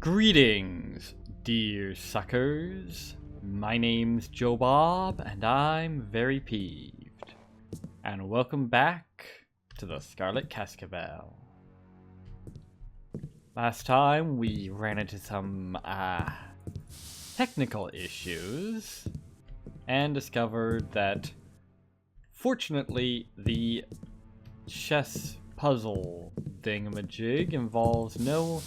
Greetings, dear suckers. My name's Joe Bob, and I'm very peeved. And welcome back to the Scarlet Cascabel. Last time we ran into some technical issues and discovered that fortunately the chess puzzle thingamajig involves no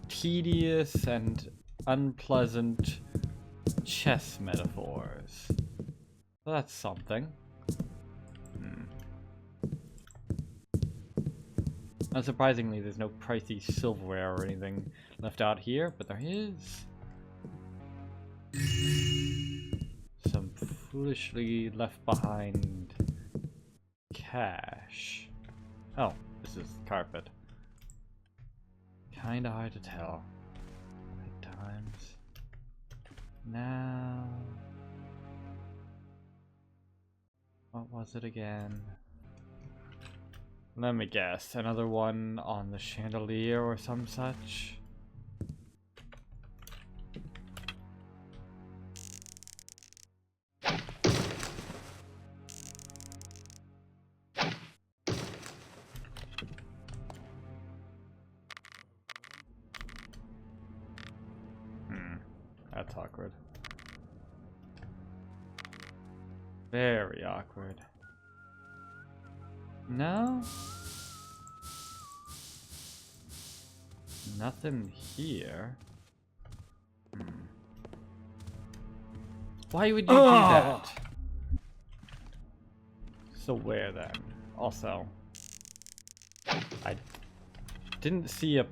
tedious and unpleasant chess metaphors. So that's something. Unsurprisingly, there's no pricey silverware or anything left out here, but there is some foolishly left behind cash. Oh, this is carpet. Kinda hard to tell at times. Now, what was it again? Let me guess, another one on the chandelier or some such? That's awkward. Very awkward. No? Nothing here. Why would you do that? So where then? Also, I didn't see a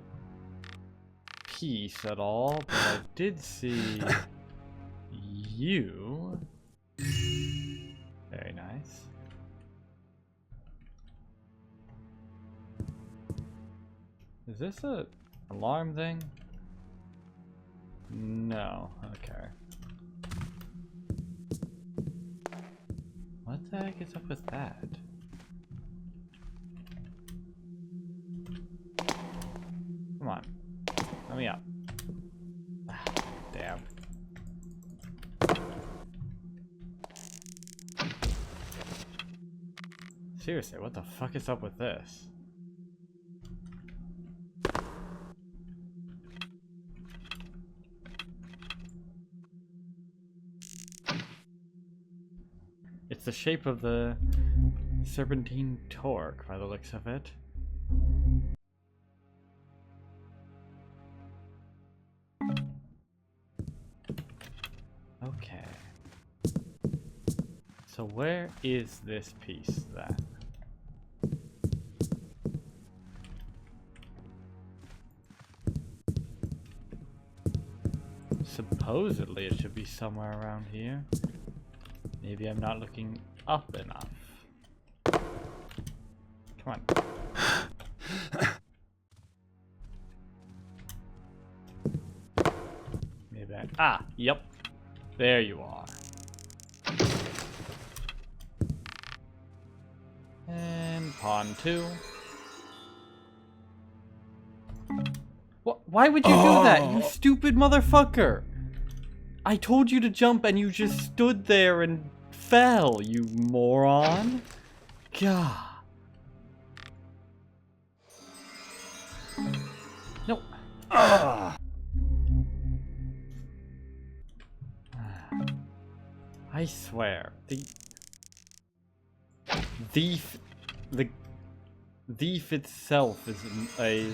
piece at all, but I did see you. Very nice. Is this a alarm thing? No. Okay. What the heck is up with that? Come on. Let me up. Damn. Seriously, what the fuck is up with this? It's the shape of the serpentine torque by the looks of it. Okay. So where is this piece then? Supposedly it should be somewhere around here. Maybe I'm not looking up enough. Come on. Maybe yep. There you are. And pawn 2. Why would you do that, you stupid motherfucker? I told you to jump and you just stood there and fell, you moron. God. No. I swear, the thief itself is a...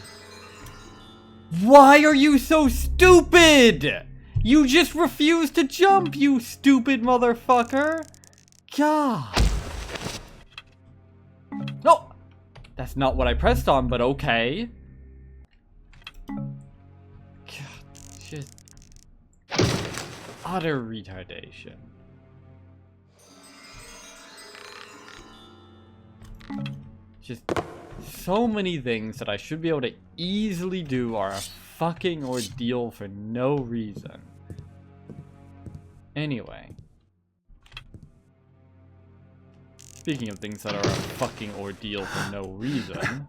Why are you so stupid? You just refuse to jump, you stupid motherfucker! God! No! That's not what I pressed on, but okay. God, just... utter retardation. Just so many things that I should be able to easily do are a fucking ordeal for no reason. Anyway. Speaking of things that are a fucking ordeal for no reason.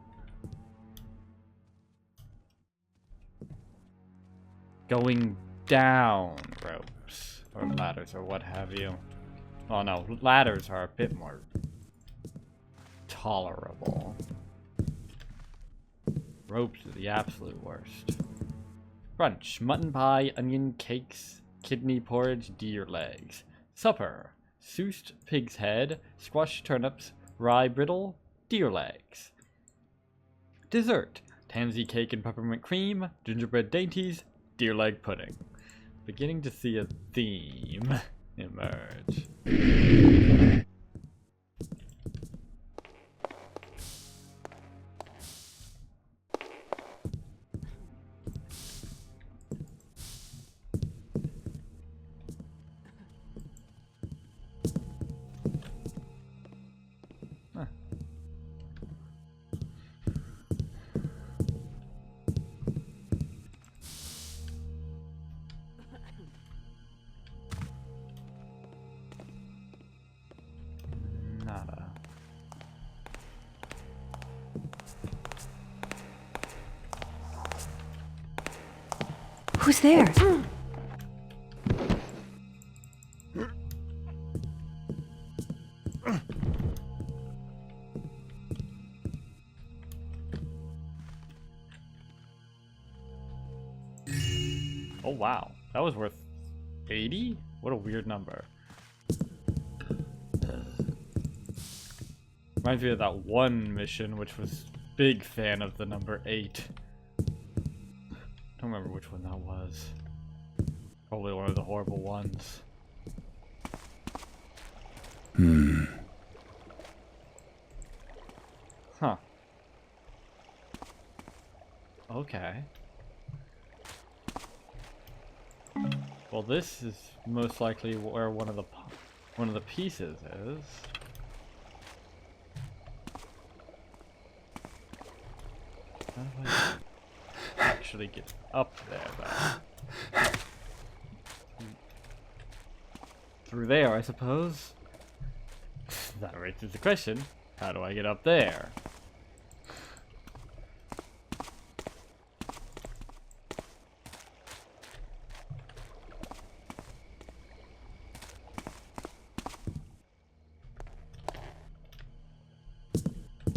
going down ropes or ladders or what have you. Well, no, ladders are a bit more tolerable. Ropes are the absolute worst. Brunch: mutton pie, onion cakes, kidney porridge, deer legs. Supper: soused pig's head, squashed turnips, rye brittle, deer legs. Dessert: tansy cake and peppermint cream, gingerbread dainties, deer leg pudding. Beginning to see a theme emerge. Nada. Who's there? Oh wow, that was worth 80? What a weird number. Reminds me of that one mission, which was big fan of the number 8. Don't remember which one that was. Probably one of the horrible ones. Huh. Okay. Well, this is most likely where one of the pieces is. How do I actually get up there, though? Through there, I suppose. That raises the question: how do I get up there?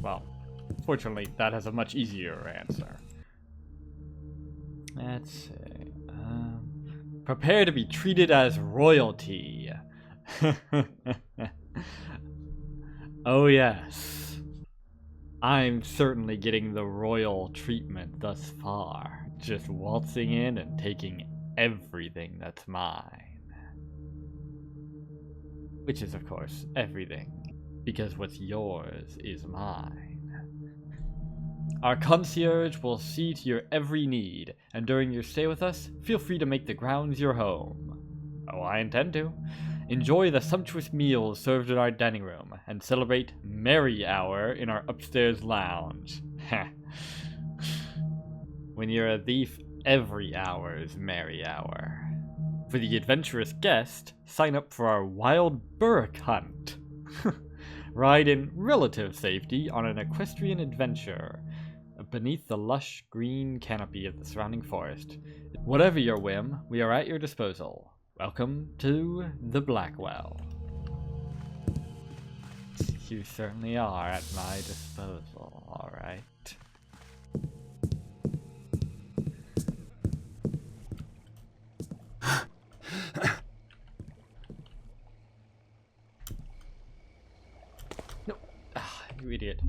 Well, fortunately, that has a much easier answer. Let's see. Prepare to be treated as royalty. Oh yes. I'm certainly getting the royal treatment thus far. Just waltzing in and taking everything that's mine. Which is, of course, everything. Because what's yours is mine. Our concierge will see to your every need, and during your stay with us, feel free to make the grounds your home. Oh, I intend to. Enjoy the sumptuous meals served in our dining room, and celebrate Merry Hour in our upstairs lounge. When you're a thief, every hour is Merry Hour. For the adventurous guest, sign up for our Wild Burrick Hunt. Ride in relative safety on an equestrian adventure beneath the lush green canopy of the surrounding forest. Whatever your whim, we are at your disposal. Welcome to the Blackwell. You certainly are at my disposal, alright. No. Ah, you idiot.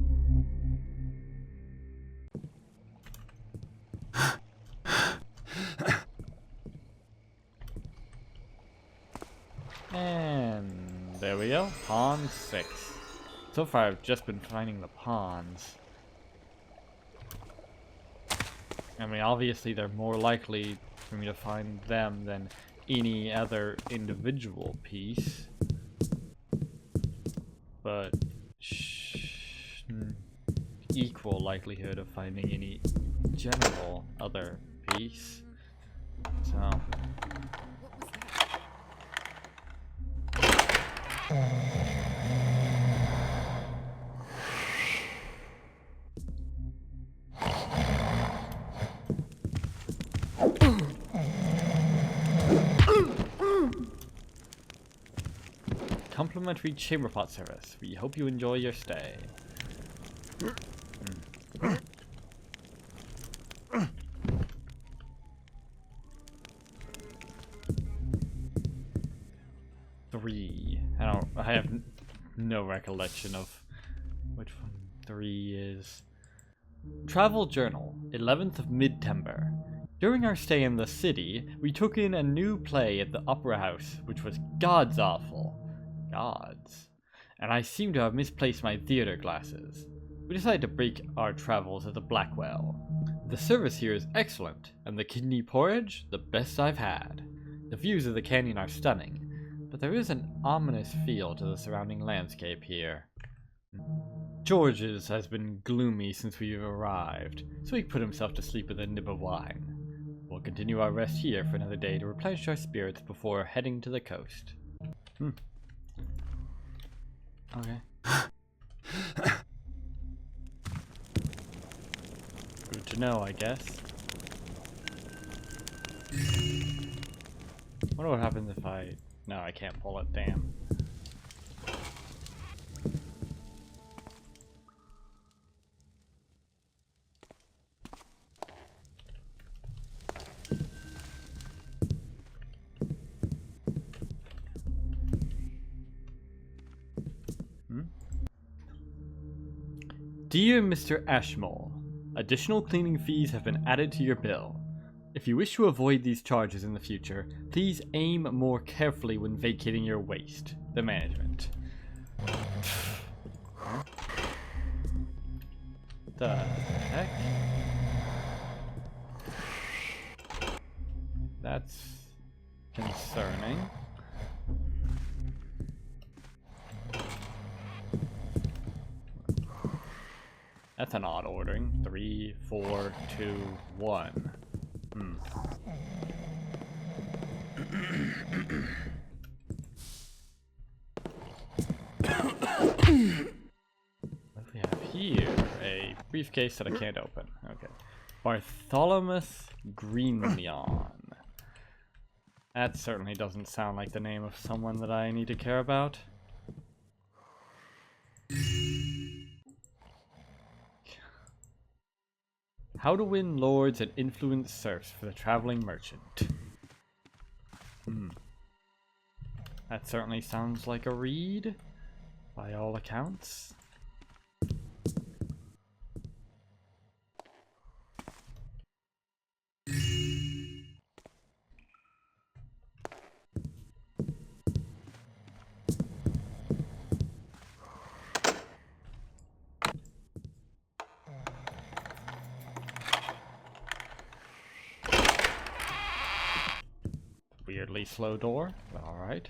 And there we go. Pawn 6. So far I've just been finding the pawns. I mean, obviously they're more likely for me to find them than any other individual piece. But equal likelihood of finding any general other piece. So complimentary chamber pot service. We hope you enjoy your stay. 3. I have no recollection of which one 3 is. Travel Journal, 11th of Mid-Tember. During our stay in the city, we took in a new play at the Opera House, which was gods awful. Gods. And I seem to have misplaced my theater glasses. We decided to break our travels at the Blackwell. The service here is excellent, and the kidney porridge, the best I've had. The views of the canyon are stunning, but there is an ominous feel to the surrounding landscape here. George's has been gloomy since we've arrived, so he put himself to sleep with a nib of wine. We'll continue our rest here for another day to replenish our spirits before heading to the coast. Okay. Good to know, I guess. Wonder what happens if I... No, I can't pull it, damn. Dear Mr. Ashmole, additional cleaning fees have been added to your bill. If you wish to avoid these charges in the future, please aim more carefully when vacating your waste. The management. The heck? That's concerning. That's an odd ordering. 3, 4, 2, 1. What do we have here? A briefcase that I can't open. Okay. Bartholomew Greenleon. That certainly doesn't sound like the name of someone that I need to care about. How to win lords and influence serfs for the traveling merchant. That certainly sounds like a read, by all accounts. Weirdly slow door, but alright.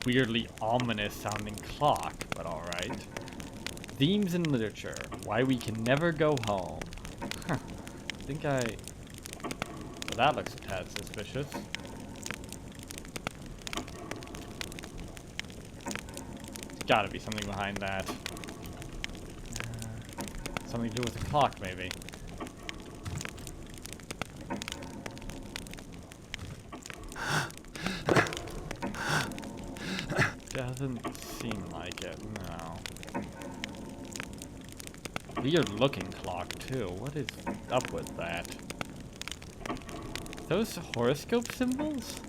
Weirdly ominous sounding clock, but alright. Themes in literature, why we can never go home. Huh. I think I... Well, that looks a tad suspicious. There's gotta be something behind that. Something to do with the clock, maybe. Doesn't seem like it, no. Weird looking clock, too. What is up with that? Those horoscope symbols?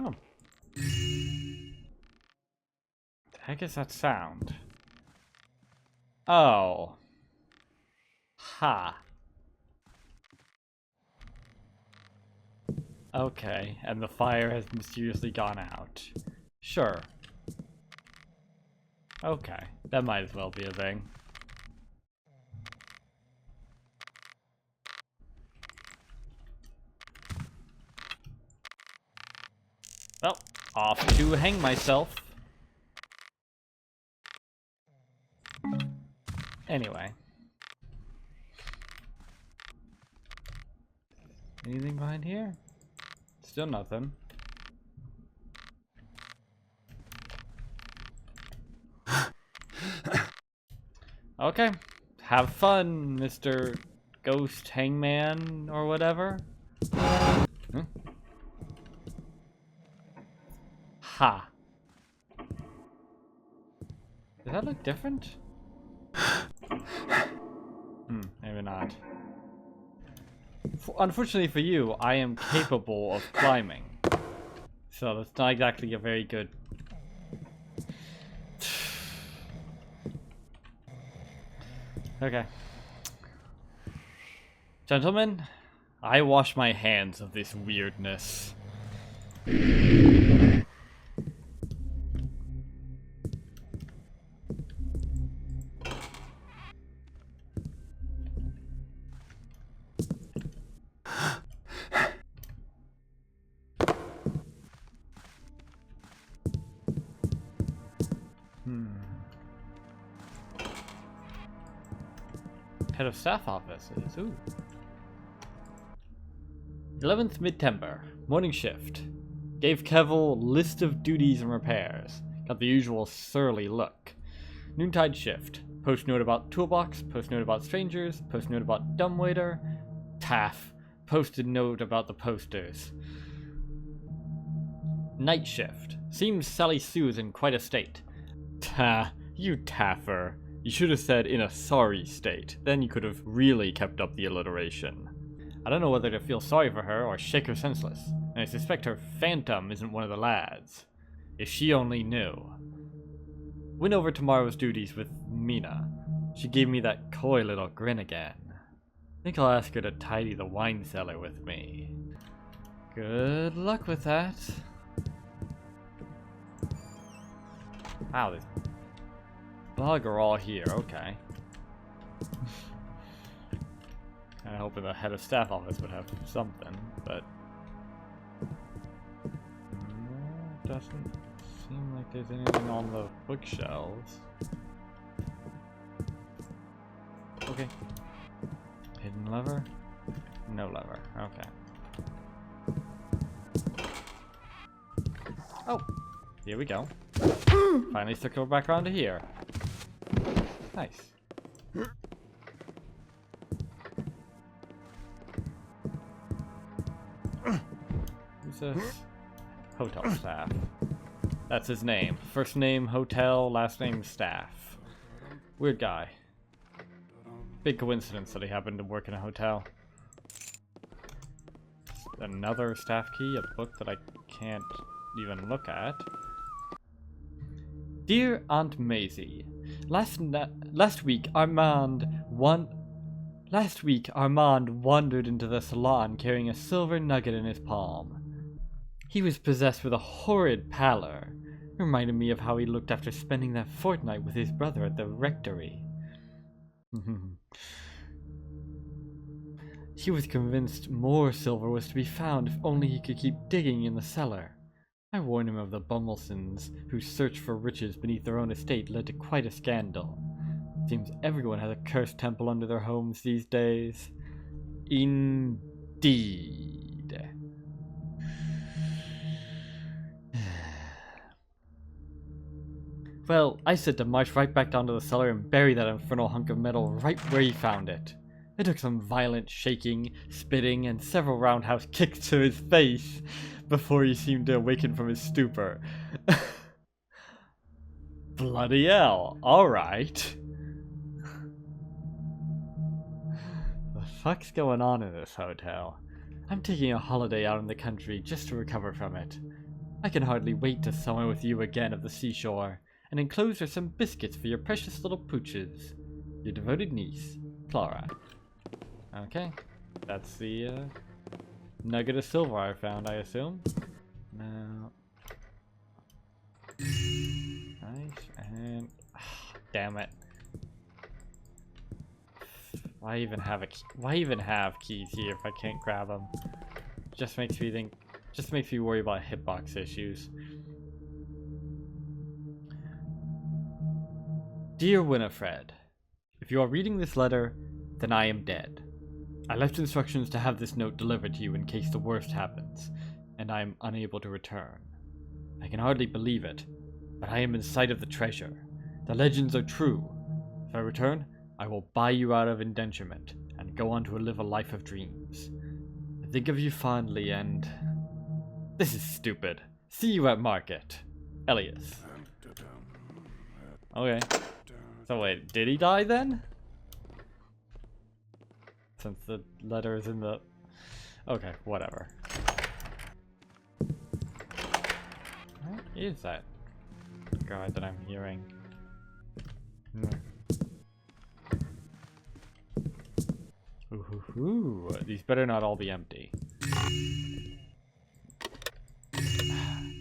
Oh. The heck is that sound? Oh. Ha. Okay, and the fire has mysteriously gone out. Sure. Okay, that might as well be a thing. Well, off to hang myself. Anyway, Anything behind here? Still nothing. Okay. Have fun, Mr. Ghost Hangman or whatever. Hmm? Ha. Does that look different? Maybe not. Unfortunately for you, I am capable of climbing. So that's not exactly a very good... Okay. Gentlemen, I wash my hands of this weirdness. Head of staff offices. Ooh. 11th mid-tember. Morning shift. Gave Kevel list of duties and repairs. Got the usual surly look. Noontide shift. Post note about toolbox. Post note about strangers. Post note about dumbwaiter. Taff. Posted note about the posters. Night shift. Seems Sally Sue's in quite a state. You taffer. You should have said in a sorry state. Then you could have really kept up the alliteration. I don't know whether to feel sorry for her or shake her senseless, and I suspect her phantom isn't one of the lads. If she only knew. Went over tomorrow's duties with Mina. She gave me that coy little grin again. Think I'll ask her to tidy the wine cellar with me. Good luck with that. Wow, this bug are all here, okay. Kinda hoping the head of staff office would have something, but doesn't seem like there's anything on the bookshelves. Okay. Hidden lever? No lever, okay. Oh, here we go. Finally circle back around to here. Nice. Who's this? Hotel staff. That's his name. First name hotel, last name staff. Weird guy. Big coincidence that he happened to work in a hotel. Another staff key, a book that I can't even look at. Dear Aunt Maisie, last week Armand wandered into the salon carrying a silver nugget in his palm. He was possessed with a horrid pallor. It reminded me of how he looked after spending that fortnight with his brother at the rectory. He was convinced more silver was to be found if only he could keep digging in the cellar. I warned him of the Bumblesons, whose search for riches beneath their own estate led to quite a scandal. Seems everyone has a cursed temple under their homes these days. Indeed. Well, I said to march right back down to the cellar and bury that infernal hunk of metal right where he found it. It took some violent shaking, spitting, and several roundhouse kicks to his face before he seemed to awaken from his stupor. Bloody hell, alright. The fuck's going on in this hotel? I'm taking a holiday out in the country just to recover from it. I can hardly wait to summer with you again at the seashore, and enclosed are some biscuits for your precious little pooches. Your devoted niece, Clara. Okay, that's the nugget of silver I found, I assume. Now, nice, and damn it! Why even have a key? Why even have keys here if I can't grab them? Just makes me think. Just makes me worry about hitbox issues. Dear Winifred, if you are reading this letter, then I am dead. I left instructions to have this note delivered to you in case the worst happens, and I am unable to return. I can hardly believe it, but I am in sight of the treasure. The legends are true. If I return, I will buy you out of indenturement and go on to live a life of dreams. I think of you fondly and... This is stupid. See you at market. Elias. Okay. So wait, did he die then? Since the letter is in the... Okay, whatever. What is that guard that I'm hearing? Ooh, these better not all be empty.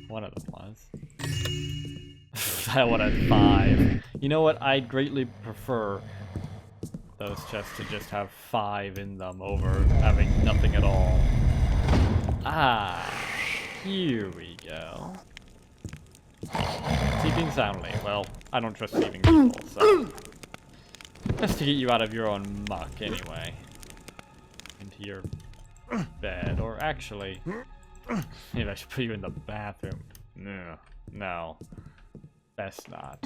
One of them was. That one had 5. You know what? I'd greatly prefer those chests to just have 5 in them over having nothing at all. Ah, here we go. Sleeping soundly. Well, I don't trust sleeping people, so... Just to get you out of your own muck, anyway. Into your bed, or actually... Maybe I should put you in the bathroom. No. Best not.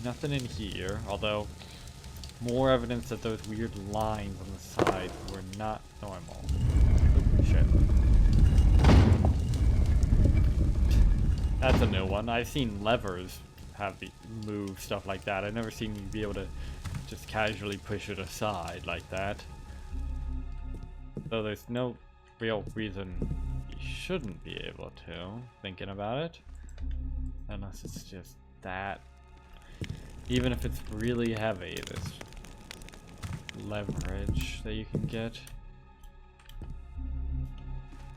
Nothing in here, although more evidence that those weird lines on the sides were not normal. Oh, shit. That's a new one. I've seen levers move stuff like that. I've never seen you be able to just casually push it aside like that. Though there's no real reason you shouldn't be able to, thinking about it. Unless it's just that. Even if it's really heavy, there's leverage that you can get.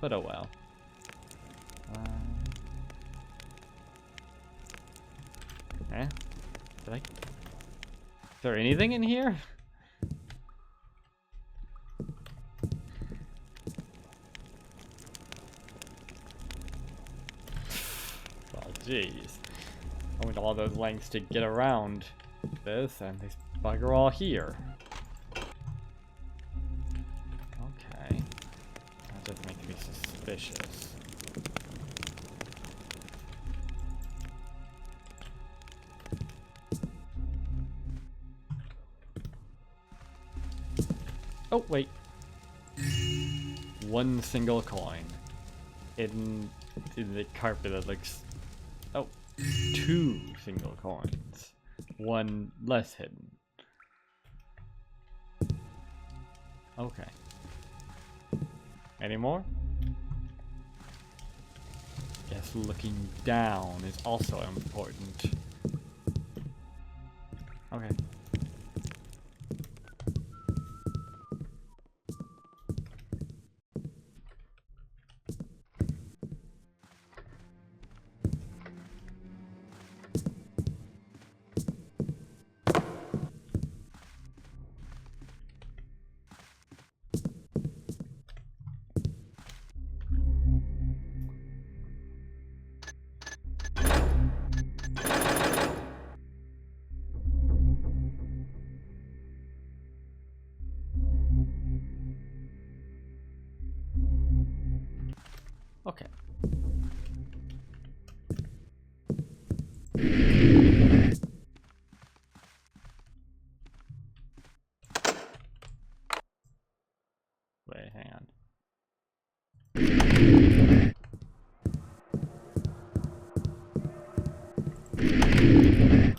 But oh well. Is there anything in here? Well, jeez. I went all those lengths to get around this, and there's bugger all here. Okay. That does make me suspicious. Oh, wait. One single coin. Hidden in the carpet that looks... Oh. 2 single coins. 1 less hidden. Okay. Any more? Guess looking down is also important. Okay. Okay. Wait, hang on.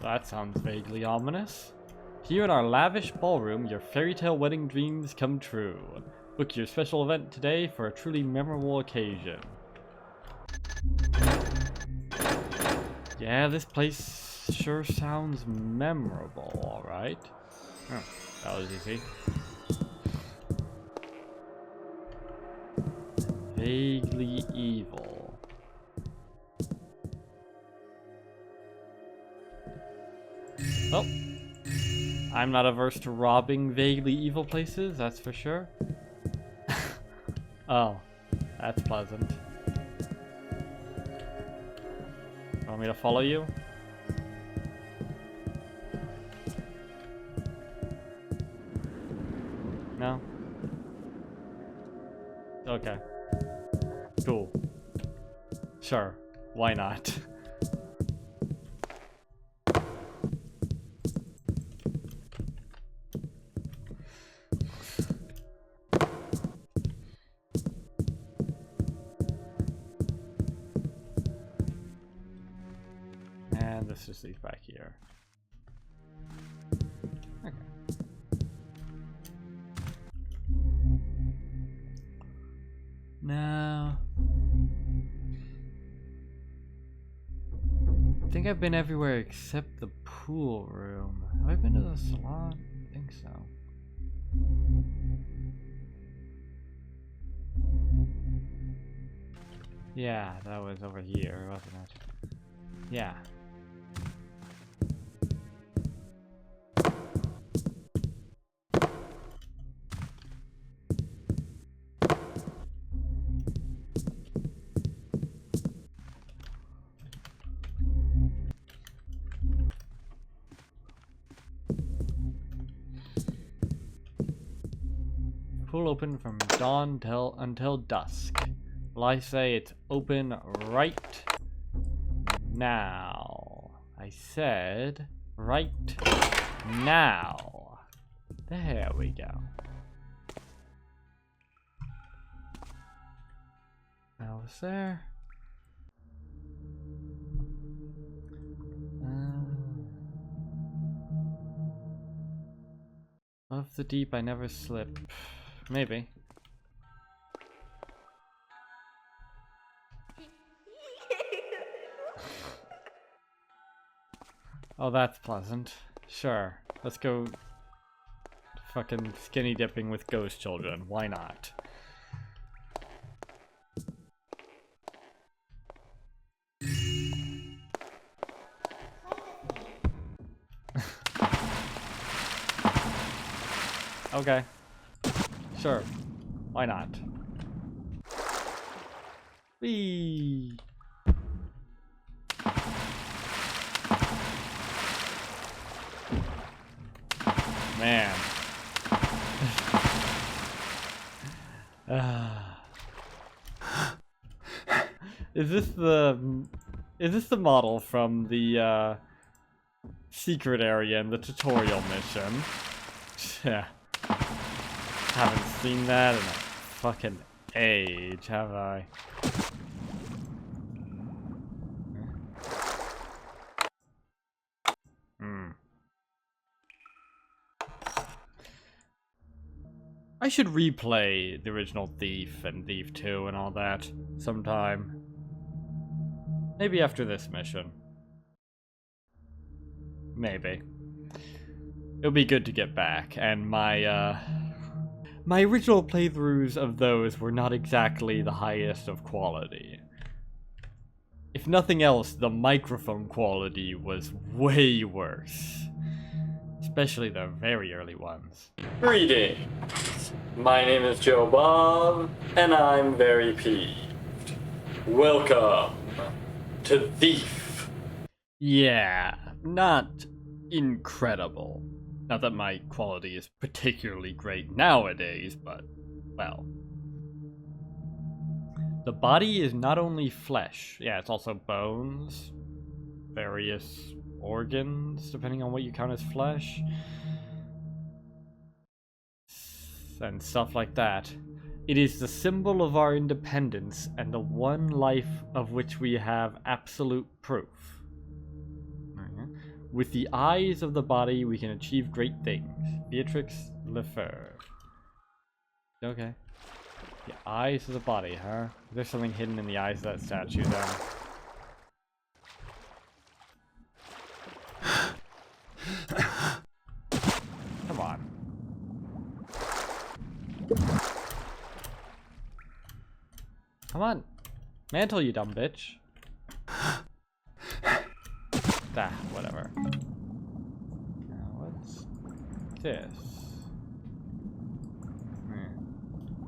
That sounds vaguely ominous. Here in our lavish ballroom, your fairy tale wedding dreams come true. Book your special event today for a truly memorable occasion. Yeah, this place sure sounds memorable, alright. Oh, that was easy. Vaguely evil. Well, I'm not averse to robbing vaguely evil places, that's for sure. Oh, that's pleasant. Want me to follow you? No? Okay. Cool. Sure. Why not? And let's just leave back here. Okay. Now, I think I've been everywhere except the pool room. Have I been to the salon? I think so. Yeah, that was over here, wasn't it? Yeah. Pool open from dawn until dusk. Well, I say it's open right now. I said right now. There we go. I was there. Of the deep, I never slip. Maybe. Oh, that's pleasant. Sure. Let's go fucking skinny dipping with ghost children. Why not? Okay. Sure. Why not? Whee! Man. Is this the model from the secret area in the tutorial mission? Yeah. Haven't seen that in a fucking age, have I? I should replay the original Thief and Thief 2 and all that sometime. Maybe after this mission. Maybe. It'll be good to get back, and my original playthroughs of those were not exactly the highest of quality. If nothing else, the microphone quality was way worse. Especially the very early ones. Greetings. My name is Joe Bob, and I'm very peeved. Welcome to Thief. Yeah, not incredible. Not that my quality is particularly great nowadays, but, well. The body is not only flesh, yeah, it's also bones, various organs, depending on what you count as flesh, and stuff like that. It is the symbol of our independence and the one life of which we have absolute proof. With the eyes of the body, we can achieve great things. Beatrix Lefebvre. Okay. The eyes of the body, huh? There's something hidden in the eyes of that statue, then. Come on. Come on. Mantle, you dumb bitch. Whatever. Now, what's this?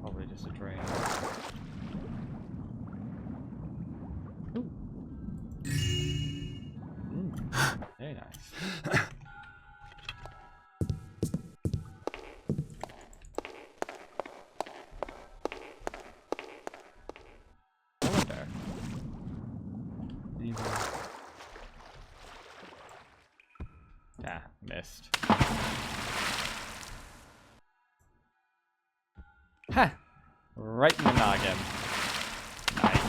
Probably just a drain. Ooh. Very nice. missed. Ha! Right in the noggin. Nice.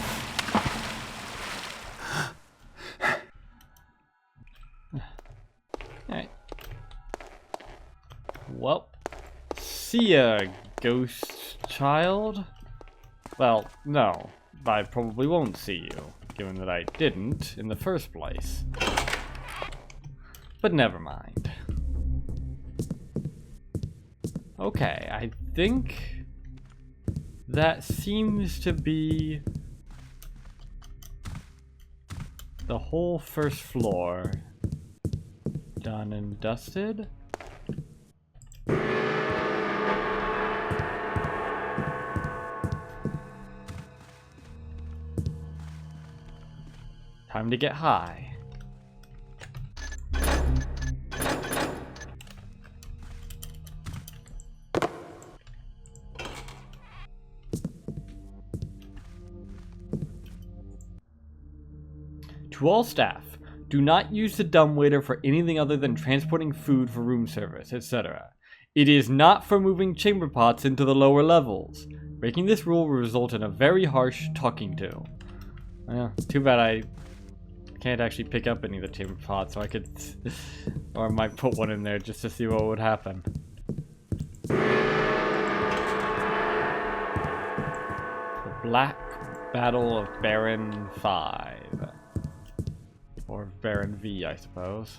Alright. Well, see ya, ghost child. Well, no, I probably won't see you, given that I didn't in the first place. But never mind. Okay, I think that seems to be the whole first floor done and dusted. Time to get high. To all staff, do not use the dumbwaiter for anything other than transporting food for room service, etc. It is not for moving chamber pots into the lower levels. Breaking this rule will result in a very harsh talking to. Well, too bad I can't actually pick up any of the chamber pots, so I could, or I might put one in there just to see what would happen. The Black Battle of Baron 5. Or Baron V, I suppose.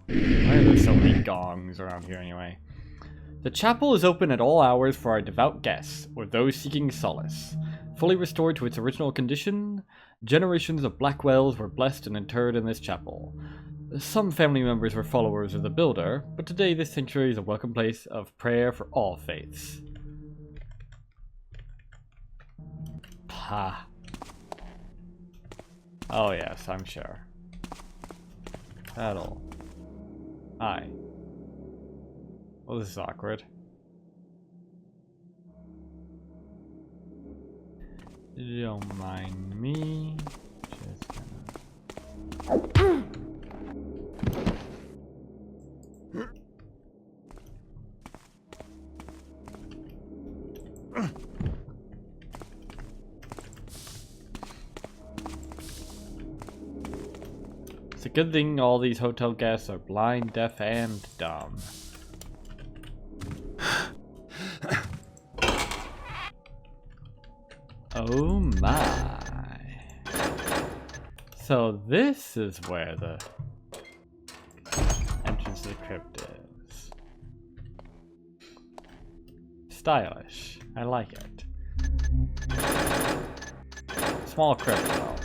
Why are there so many gongs around here anyway? The chapel is open at all hours for our devout guests, or those seeking solace. Fully restored to its original condition, generations of Blackwells were blessed and interred in this chapel. Some family members were followers of the builder, but today this sanctuary is a welcome place of prayer for all faiths. Ha. Oh yes, I'm sure. That'll... Hi. Well, this is awkward. Don't mind me. Just gonna... It's a good thing all these hotel guests are blind, deaf, and dumb. Oh my. So this is where the entrance to the crypt is. Stylish. I like it. Small crypt though.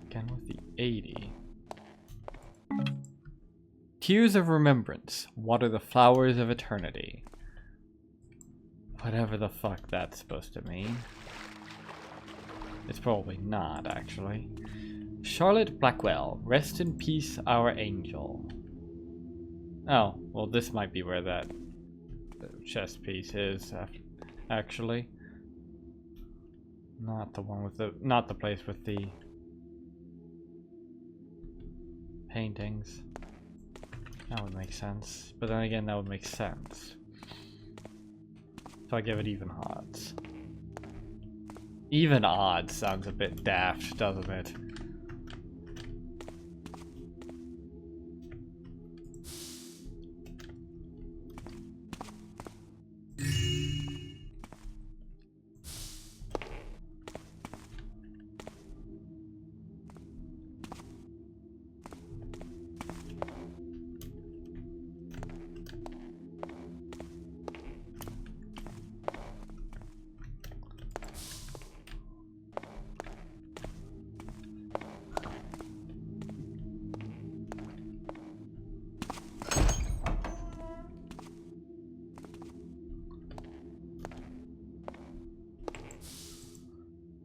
Again with the 80. Tears of remembrance water the flowers of eternity. Whatever the fuck that's supposed to mean. It's probably not, actually. Charlotte Blackwell, rest in peace, our angel. Oh, well, this might be where that chest piece is, actually. Not the one with the, not the place with the paintings. That would make sense. But then again, that would make sense. So I give it even odds. Even odds sounds a bit daft, doesn't it?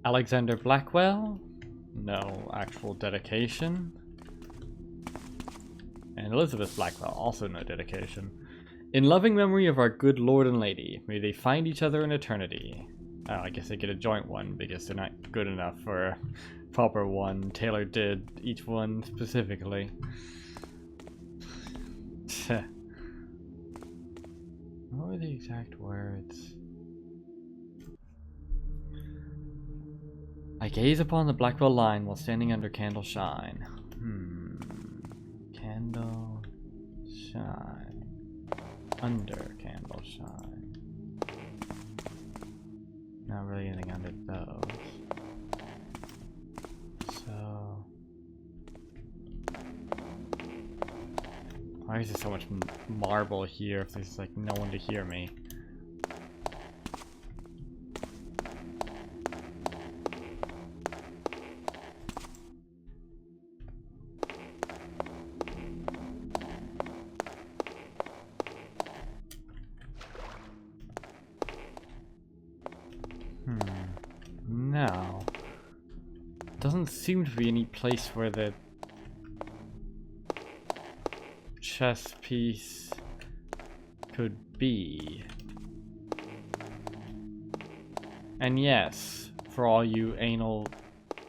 Alexander Blackwell? No actual dedication. And Elizabeth Blackwell, also no dedication. In loving memory of our good lord and lady, may they find each other in eternity. Oh, I guess they get a joint one because they're not good enough for a proper one. Taylor did each one specifically. What were the exact words? I gaze upon the Blackwell line while standing under candle shine. Candle shine. Under candle shine. Not really anything under those. So... why is there so much marble here if there's like no one to hear me? No. Doesn't seem to be any place where the chess piece could be. And yes, for all you anal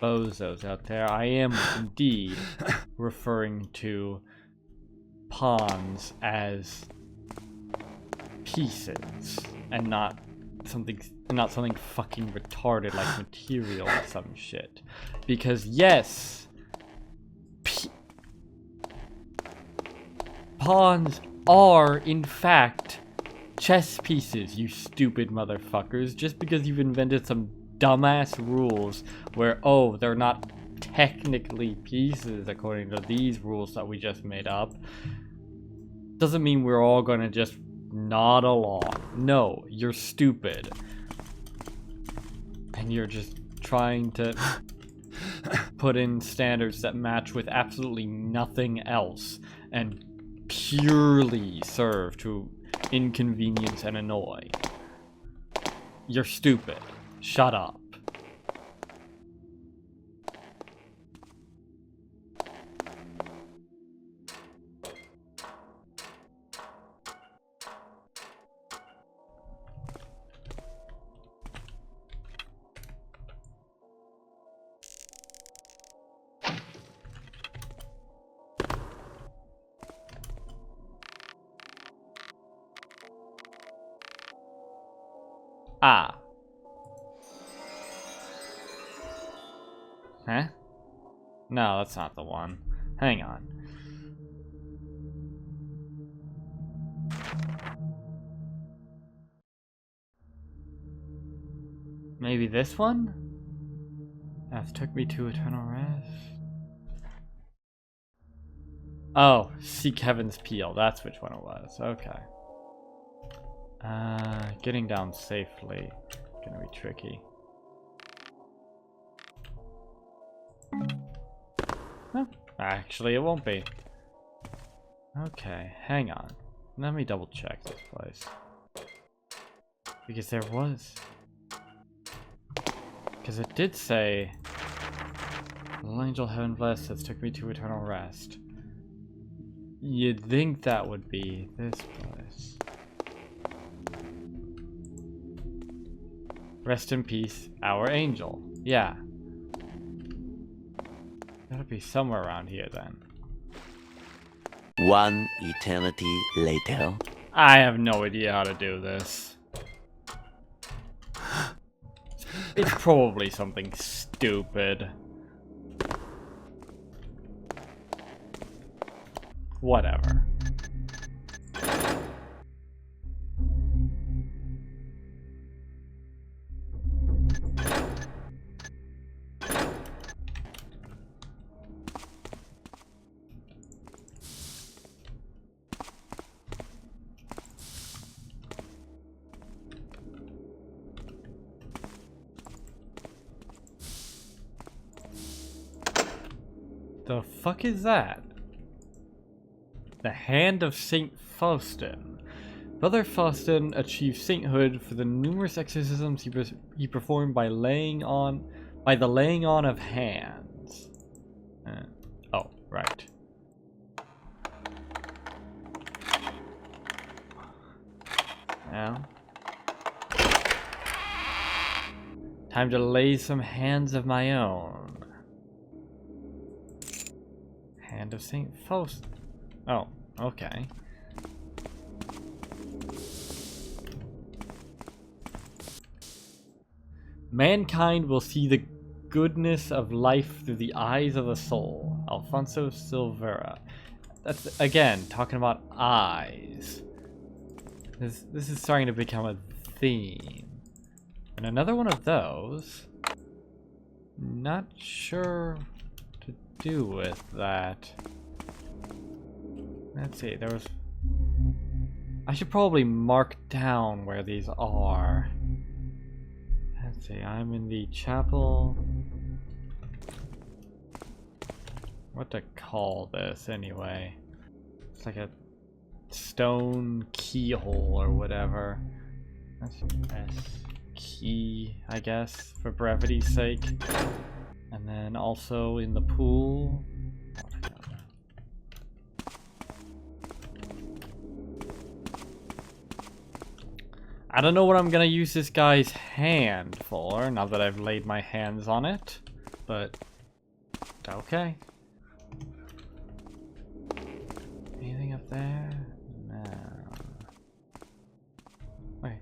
bozos out there, I am indeed referring to pawns as pieces and not something fucking retarded like material or some shit. Because yes, pawns are in fact chess pieces, you stupid motherfuckers. Just because you've invented some dumbass rules where, oh, they're not technically pieces according to these rules that we just made up, doesn't mean we're all gonna just nod along. No, you're stupid. And you're just trying to put in standards that match with absolutely nothing else and purely serve to inconvenience and annoy. You're stupid. Shut up. Ah. Huh? No, that's not the one. Hang on. Maybe this one? That took me to eternal rest. Oh, seek heaven's peel. That's which one it was. Okay. Getting down safely. Gonna be tricky. No, actually it won't be. Okay, hang on. Let me double check this place. Because there was... because it did say... Little angel heaven blessed has took me to eternal rest. You'd think that would be this place. Rest in peace, our angel. Yeah. Gotta be somewhere around here then. One eternity later. I have no idea how to do this. It's probably something stupid. Whatever. The fuck is that? The Hand of Saint Faustin. Brother Faustin achieved sainthood for the numerous exorcisms he performed by the laying on of hands. Oh, right. now. Time to lay some hands of my own. Hand of Saint Faust. Oh, okay. Mankind will see the goodness of life through the eyes of the soul. Alfonso Silveira. That's, again, talking about eyes. This is starting to become a theme. And another one of those. Not sure what to do with that. Let's see, there was... I should probably mark down where these are. Let's see, I'm in the chapel. What to call this anyway? It's like a stone keyhole or whatever. That's S key, I guess, for brevity's sake. And then also in the pool. I don't know what I'm gonna use this guy's hand for, now that I've laid my hands on it, but okay. Anything up there? No. Wait.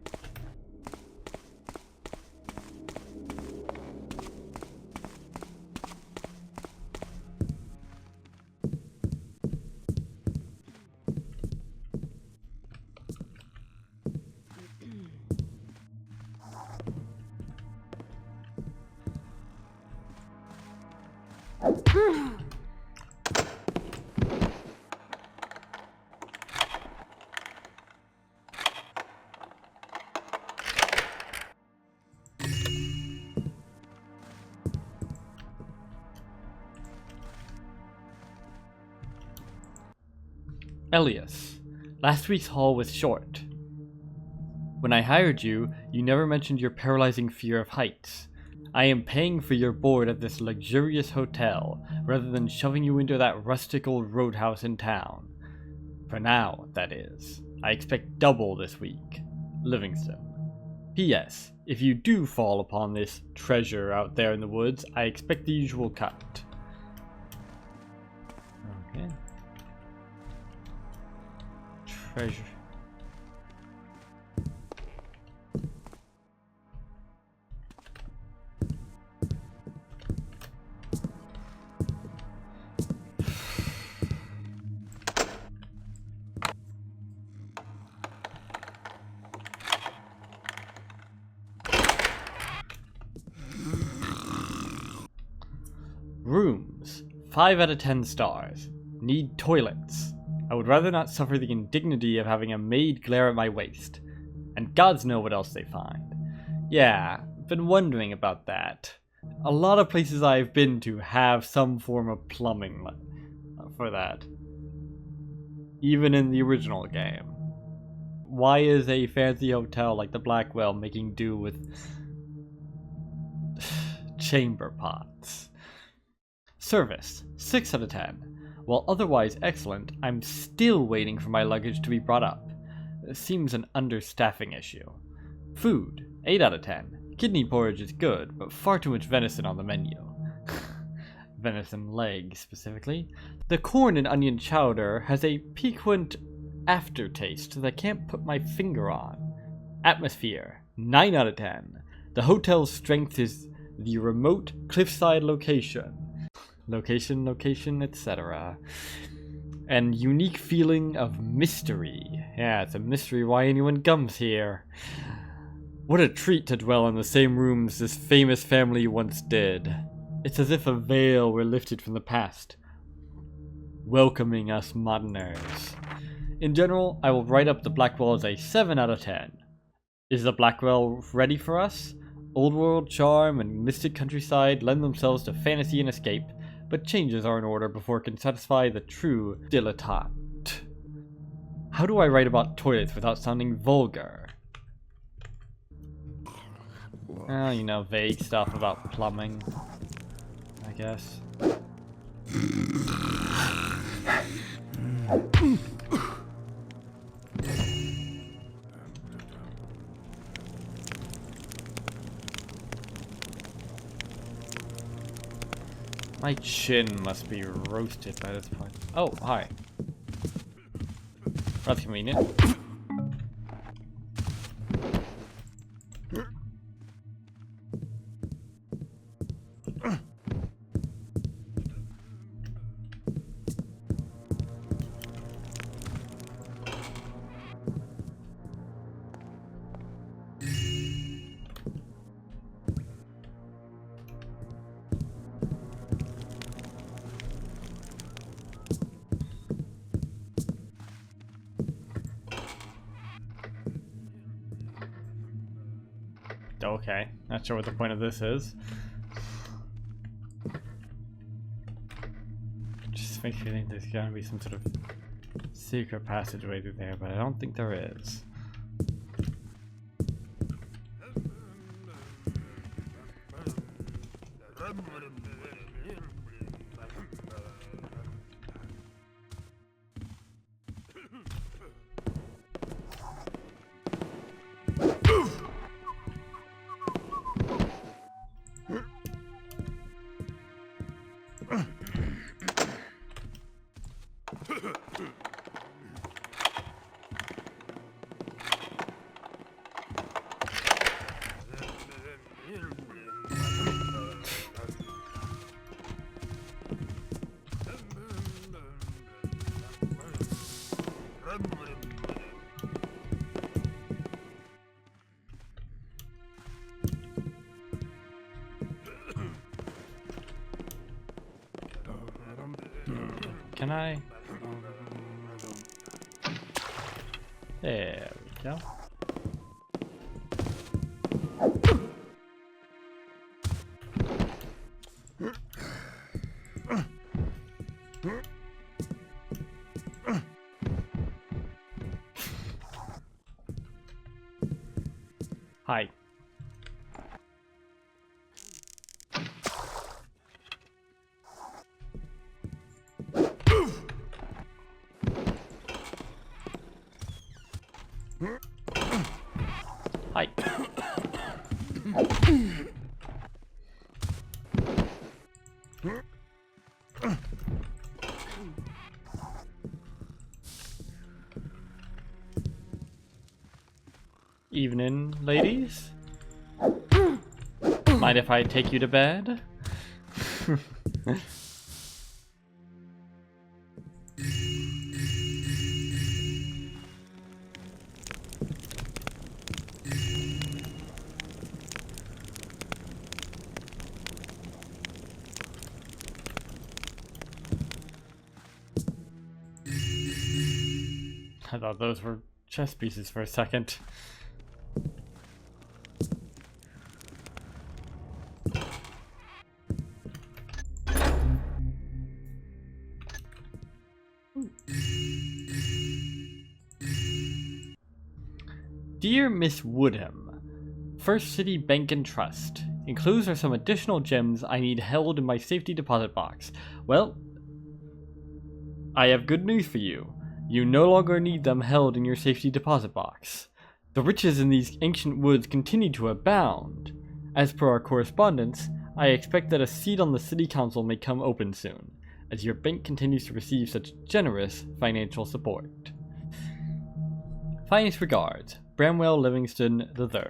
Elias, last week's haul was short. When I hired you, you never mentioned your paralyzing fear of heights. I am paying for your board at this luxurious hotel, rather than shoving you into that rustic old roadhouse in town. For now, that is. I expect double this week. Livingston. P.S. If you do fall upon this treasure out there in the woods, I expect the usual cut. Okay. Treasure. Rooms. 5 out of 10 stars. Need toilets. I would rather not suffer the indignity of having a maid glare at my waist. And gods know what else they find. Yeah, been wondering about that. A lot of places I've been to have some form of plumbing for that. Even in the original game. Why is a fancy hotel like the Blackwell making do with chamber pots? Service, 6 out of 10. While otherwise excellent, I'm still waiting for my luggage to be brought up. Seems an understaffing issue. Food, 8 out of 10. Kidney porridge is good, but far too much venison on the menu. Venison leg, specifically. The corn and onion chowder has a piquant aftertaste that I can't put my finger on. Atmosphere, 9 out of 10. The hotel's strength is the remote cliffside location, etc. And unique feeling of mystery. Yeah, it's a mystery why anyone comes here. What a treat to dwell in the same rooms this famous family once did. It's as if a veil were lifted from the past, welcoming us moderners. In general, I will write up the Blackwell as a 7 out of 10. Is the Blackwell ready for us? Old world charm and mystic countryside lend themselves to fantasy and escape, but changes are in order before it can satisfy the true dilettante. How do I write about toilets without sounding vulgar? Well, you know, vague stuff about plumbing, I guess. My chin must be roasted by this point. Oh, hi. That's convenient. Okay, not sure what the point of this is. Just makes me think there's gotta be some sort of secret passageway through there, but I don't think there is. Can I? There we go. Hi. Hi. Evening, ladies. Mind if I take you to bed? I thought those were chess pieces for a second. Dear Miss Woodham, First City Bank and Trust. Enclosed are some additional gems I need held in my safety deposit box. Well, I have good news for you. You no longer need them held in your safety deposit box. The riches in these ancient woods continue to abound. As per our correspondence, I expect that a seat on the city council may come open soon, as your bank continues to receive such generous financial support. Finest regards, Bramwell Livingston III.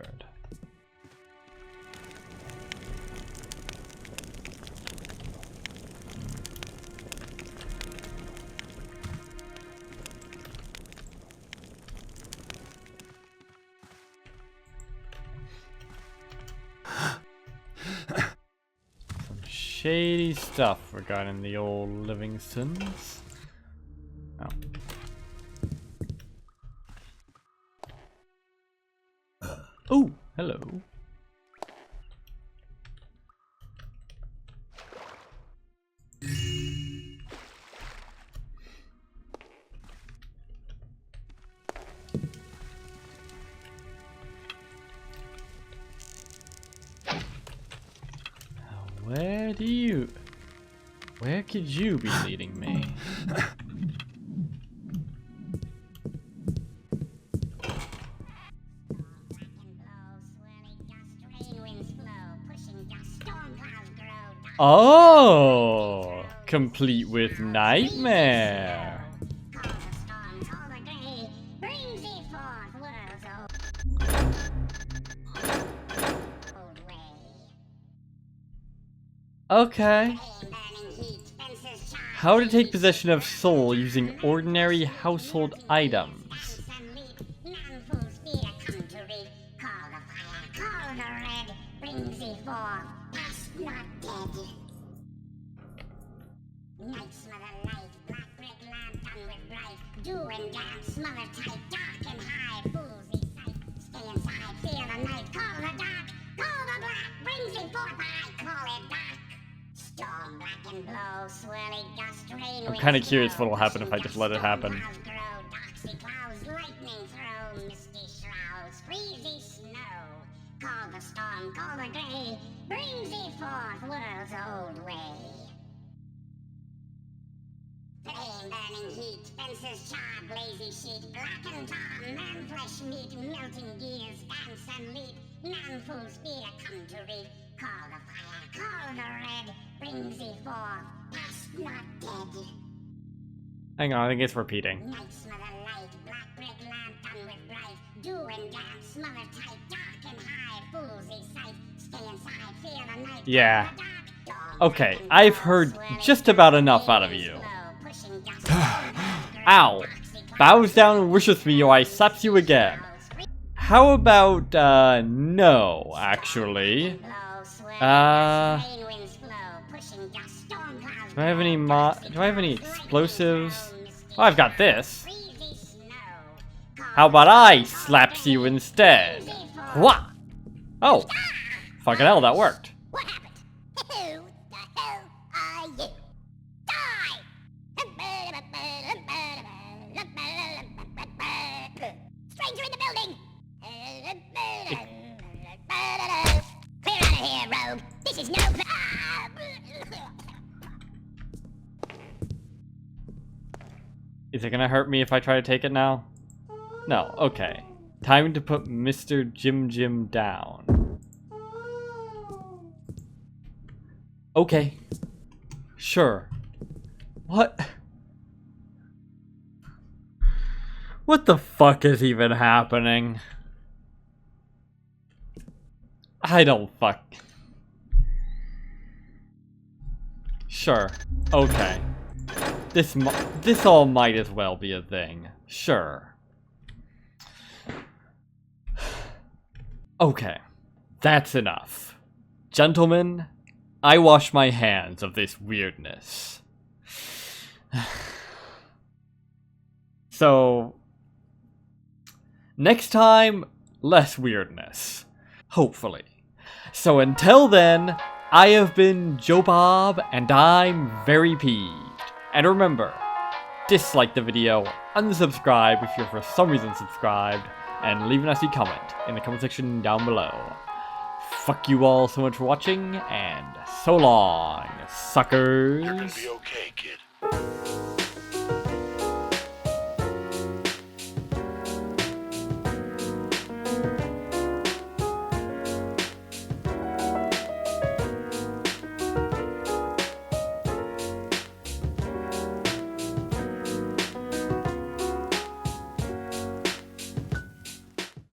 Some shady stuff regarding the old Livingstons. Oh. Oh, hello. Where could you be leading me? Oh, complete with nightmare. Okay. How to take possession of soul using ordinary household items. I'm kind of curious what'll happen if I just let it happen. Burning heat, fences charred, lazy sheet, blackened tar, man flesh meat, melting gears, dance and leap, man full speed, come to reap, call the fire, call the red, brings thee forth, past not dead. Hang on, I think it's repeating. Night smother light, black red lamp done with bright, dew and damp, smother tight, dark and high, fools they sight, stay inside, fear the night. Yeah. Okay, I've heard just about enough out of you. Ow! Bows down and wishes me or I slaps you again. How about, no, actually. Do I have any do I have any explosives? Oh, I've got this. How about I slaps you instead? What? Oh, fucking hell, that worked. What happened? Who the hell are you? Die! Stranger in the building! Clear out of here, rogue! This is no... Is it gonna hurt me if I try to take it now? No, okay. Time to put Mr. Jim down. Okay. Sure. What? What the fuck is even happening? I don't fuck. Sure. Okay. This all might as well be a thing. Sure. Okay. That's enough. Gentlemen, I wash my hands of this weirdness. So, next time, less weirdness. Hopefully. So until then, I have been Joe Bob, and I'm very peeved. And remember, dislike the video, unsubscribe if you're for some reason subscribed, and leave a nasty comment in the comment section down below. Fuck you all so much for watching, and so long, suckers. You're gonna be okay, kid.